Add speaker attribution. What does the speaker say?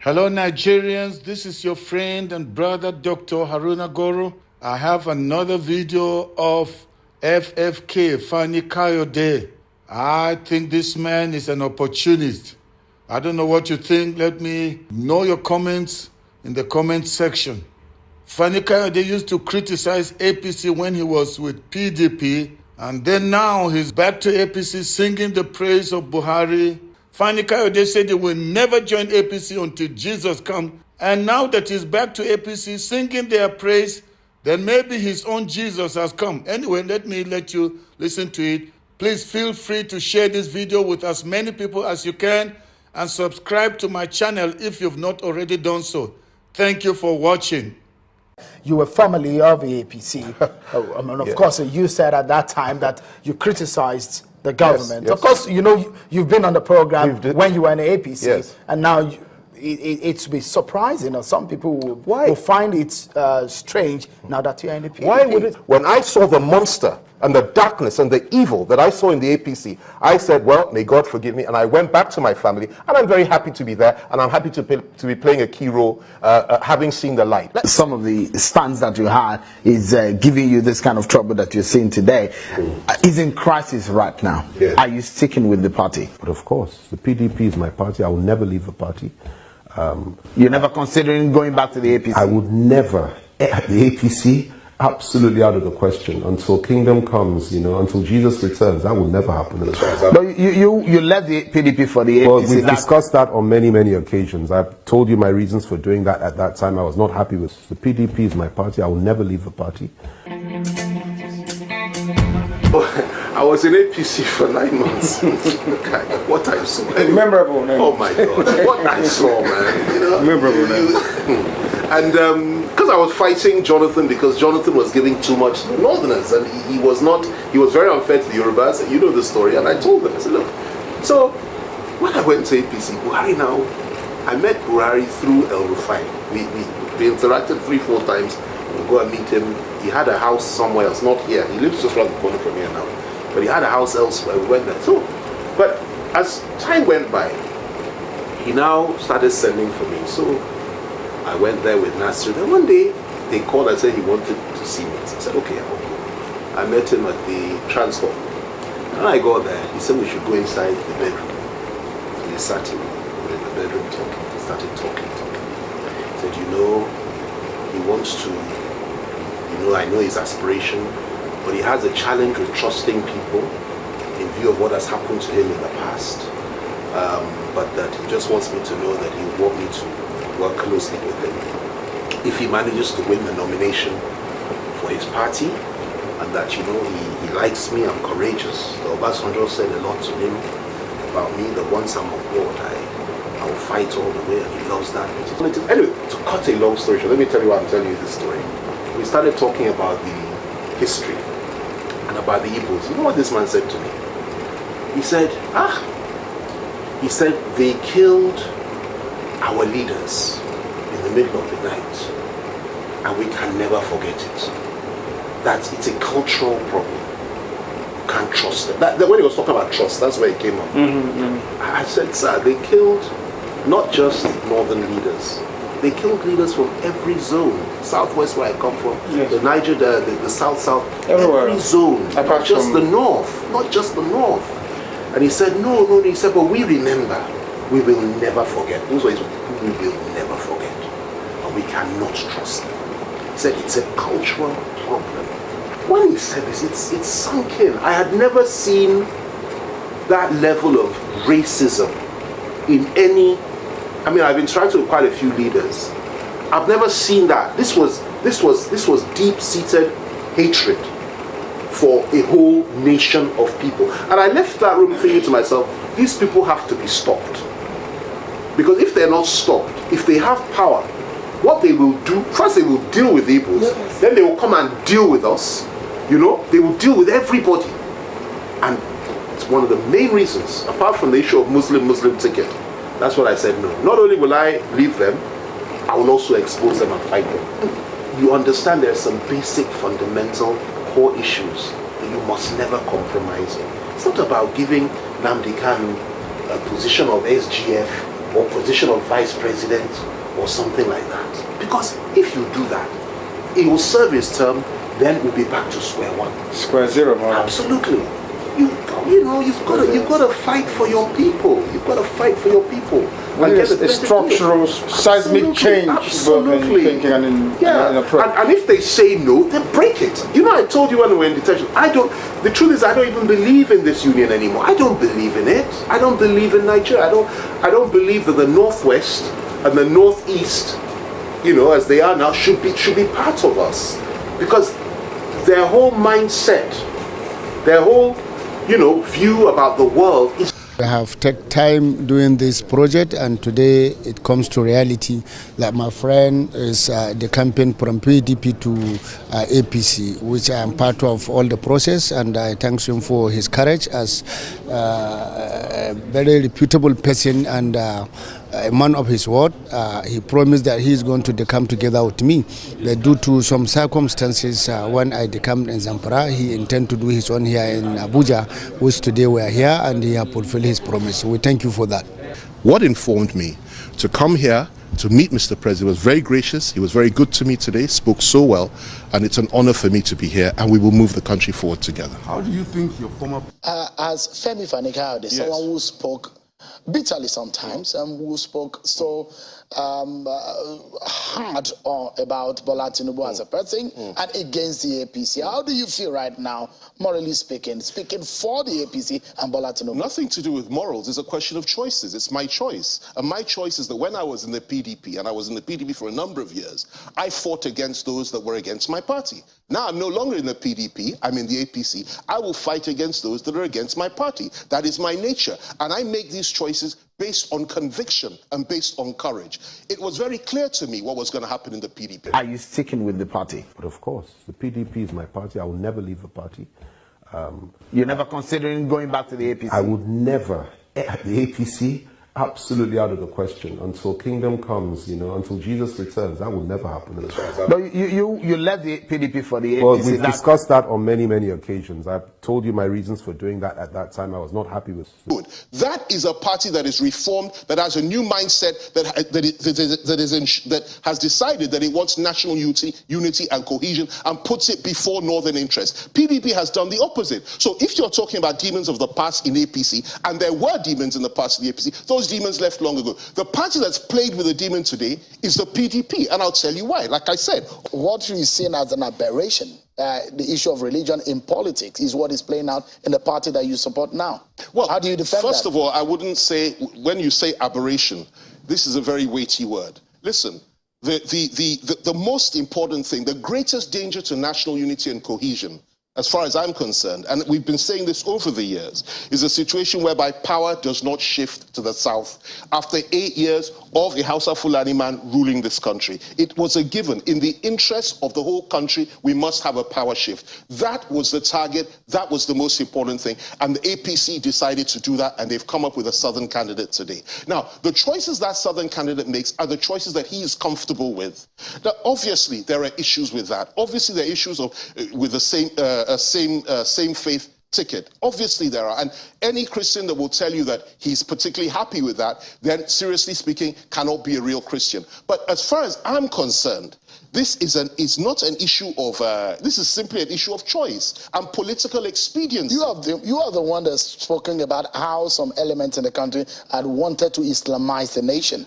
Speaker 1: Hello, Nigerians. This is your friend and brother, Dr. Haruna Goro. I have another video of FFK, Fani Kayode. I think this man is an opportunist. I don't know what you think. Let me know your comments in the comment section. Fani Kayode used to criticize APC when he was with PDP, and then now he's back to APC singing the praise of Buhari. Fani Kayode said he will never join APC until Jesus comes. And now that he's back to APC singing their praise, then maybe his own Jesus has come. Anyway, let you listen to it. Please feel free to share this video with as many people as you can and subscribe to my channel if you've not already done so. Thank you for watching.
Speaker 2: You were formerly of the APC. Of course, you said at that time that you criticized the government.
Speaker 3: Yes.
Speaker 2: Of course, you've been on the program when you were in the APC, and now it's be surprising, or some people will find it strange now that you're in the PDP.
Speaker 3: Why would it? When I saw the monster and the darkness and the evil that I saw in the APC, I said, well, may God forgive me, and I went back to my family, and I'm very happy to be there, and I'm happy to be playing a key role, having seen the light.
Speaker 2: Some of the stance that you had is giving you this kind of trouble that you're seeing today. Is in crisis right now.
Speaker 3: Yeah.
Speaker 2: Are you sticking with the party?
Speaker 4: But of course, the PDP is my party. I will never leave the party.
Speaker 2: You're never considering going back to the APC?
Speaker 4: I would never. The APC, absolutely out of the question. Until kingdom comes, until Jesus returns, that will never happen.
Speaker 2: But you left the PDP for the APC.
Speaker 4: Well, we've discussed that on many, many occasions. I've told you my reasons for doing that at that time. I was not happy with the PDP is my party. I will never leave the party.
Speaker 3: I was in APC for 9 months. What I saw.
Speaker 5: Memorable, man.
Speaker 3: Oh my God. What I saw, man.
Speaker 5: Memorable, man.
Speaker 3: And because I was fighting Jonathan, because Jonathan was giving too much to the Northerners, and he was very unfair to the Yorubas, and you know the story. And I told them, I said, look, so when I went to APC, Buhari now, I met Buhari through El Rufai. We interacted 3-4 times. We'll go and meet him. He had a house somewhere else, not here. He lives just around the corner from here now. But he had a house elsewhere. We went there. So, but as time went by, he now started sending for me. So I went there with Nasir. Then one day they called and said he wanted to see me. So I said, okay, I'll go. I met him at the transfer. And I got there. He said we should go inside the bedroom. So we sat in the bedroom talking. He started talking. He said, he wants to, I know his aspiration, but he has a challenge with trusting people in view of what has happened to him in the past. But that he just wants me to know that he will want me to work closely with him if he manages to win the nomination for his party, and that he likes me, I'm courageous. The Obasanjo said a lot to him about me, that once I'm on board, I will fight all the way, and he loves that. Anyway, to cut a long story short, let me tell you why I'm telling you this story. We started talking about the history and about the Igbos. You know what this man said to me? He said, they killed our leaders in the middle of the night, and we can never forget it. It's a cultural problem. You can't trust them. When he was talking about trust, that's where it came up. I said, sir, they killed not just northern leaders. They killed leaders from every zone. Southwest, where I come from, the Niger, the south, everywhere. Every zone, not just the north. And he said, no, he said, but we remember, we will never forget. Those words, we will never forget. And we cannot trust them. He said, it's a cultural problem. When he said this, it's sunk in. I had never seen that level of racism in any. I've interacted with quite a few leaders. I've never seen that. This was deep-seated hatred for a whole nation of people. And I left that room thinking to myself, these people have to be stopped. Because if they're not stopped, if they have power, what they will do, first they will deal with the Igbos, then they will come and deal with us. They will deal with everybody. And it's one of the main reasons, apart from the issue of Muslim ticket. That's what I said, no. Not only will I leave them, I will also expose them and fight them. You understand there are some basic, fundamental, core issues that you must never compromise on. It's not about giving Nnamdi Kanu a position of SGF or position of vice president or something like that. Because if you do that, he will serve his term, then we'll be back to square one.
Speaker 1: Square zero, man.
Speaker 3: Absolutely. You've got to fight for your people. You've got to fight for your people.
Speaker 1: And get a structural, seismic change, both in thinking and in approach.
Speaker 3: And if they say no, then break it. You know, I told you when we were in detention, the truth is I don't even believe in this union anymore. I don't believe in it. I don't believe in Nigeria. I don't believe that the Northwest and the Northeast, as they are now, should be part of us. Because their whole mindset, their whole, view about the world is...
Speaker 2: I have taken time doing this project, and today it comes to reality that my friend is the campaign from PDP to APC, which I am part of all the process, and I thank him for his courage as a very reputable person and a man of his word. He promised that he is going to come together with me. But due to some circumstances, when I decamped in Zamfara, he intended to do his own here in Abuja, which today we are here, and he has fulfilled his promise. So we thank you for that.
Speaker 5: What informed me to come here to meet Mr. President was very gracious. He was very good to me today, spoke so well, and it's an honor for me to be here, and we will move the country forward together.
Speaker 1: How do you think your former...
Speaker 2: As Femi Fani-Kayode, someone who spoke bitterly sometimes, and who spoke so hard about Bola Tinubu as a person and against the APC. How do you feel right now, morally speaking for the APC and Bola Tinubu?
Speaker 5: Nothing to do with morals. It's a question of choices. It's my choice. And my choice is that when I was in the PDP, and I was in the PDP for a number of years, I fought against those that were against my party. Now I'm no longer in the PDP, I'm in the APC. I will fight against those that are against my party. That is my nature. And I make these choices based on conviction and based on courage. It was very clear to me what was going to happen in the PDP.
Speaker 2: Are you sticking with the party?
Speaker 4: But of course, the PDP is my party. I will never leave the party.
Speaker 2: You're never considering going back to the APC?
Speaker 4: I would never. The APC, absolutely out of the question. Until kingdom comes, until Jesus returns, that will never happen.
Speaker 2: But you left the PDP for the APC.
Speaker 4: Well, we've discussed that on many, many occasions. I've told you my reasons for doing that at that time. I was not happy with it.
Speaker 5: Good. That is a party that is reformed, that has a new mindset, that has decided that it wants national unity and cohesion and puts it before northern interests. PDP has done the opposite. So if you're talking about demons of the past in APC, and there were demons in the past in the APC, those demons left long ago. The party that's played with the demon today is the PDP, and I'll tell you why. Like I said,
Speaker 2: what is seen as an aberration, the issue of religion in politics, is what is playing out in the party that you support now.
Speaker 5: Well,
Speaker 2: how do you defend
Speaker 5: first
Speaker 2: that?
Speaker 5: of all, I wouldn't say, when you say aberration, this is a very weighty word. Listen, the most important thing, the greatest danger to national unity and cohesion, as far as I'm concerned, and we've been saying this over the years, is a situation whereby power does not shift to the south. After 8 years of a Hausa Fulani man ruling this country, it was a given. In the interest of the whole country, we must have a power shift. That was the target. That was the most important thing. And the APC decided to do that, and they've come up with a southern candidate today. Now, the choices that southern candidate makes are the choices that he is comfortable with. Now, obviously, there are issues with that. Obviously, there are issues with the same faith ticket. Obviously there are, and any Christian that will tell you that he's particularly happy with that, then seriously speaking, cannot be a real Christian. But as far as I'm concerned, this is not an issue of, this is simply an issue of choice and political expediency.
Speaker 2: You are the one that's spoken about how some elements in the country had wanted to Islamize the nation.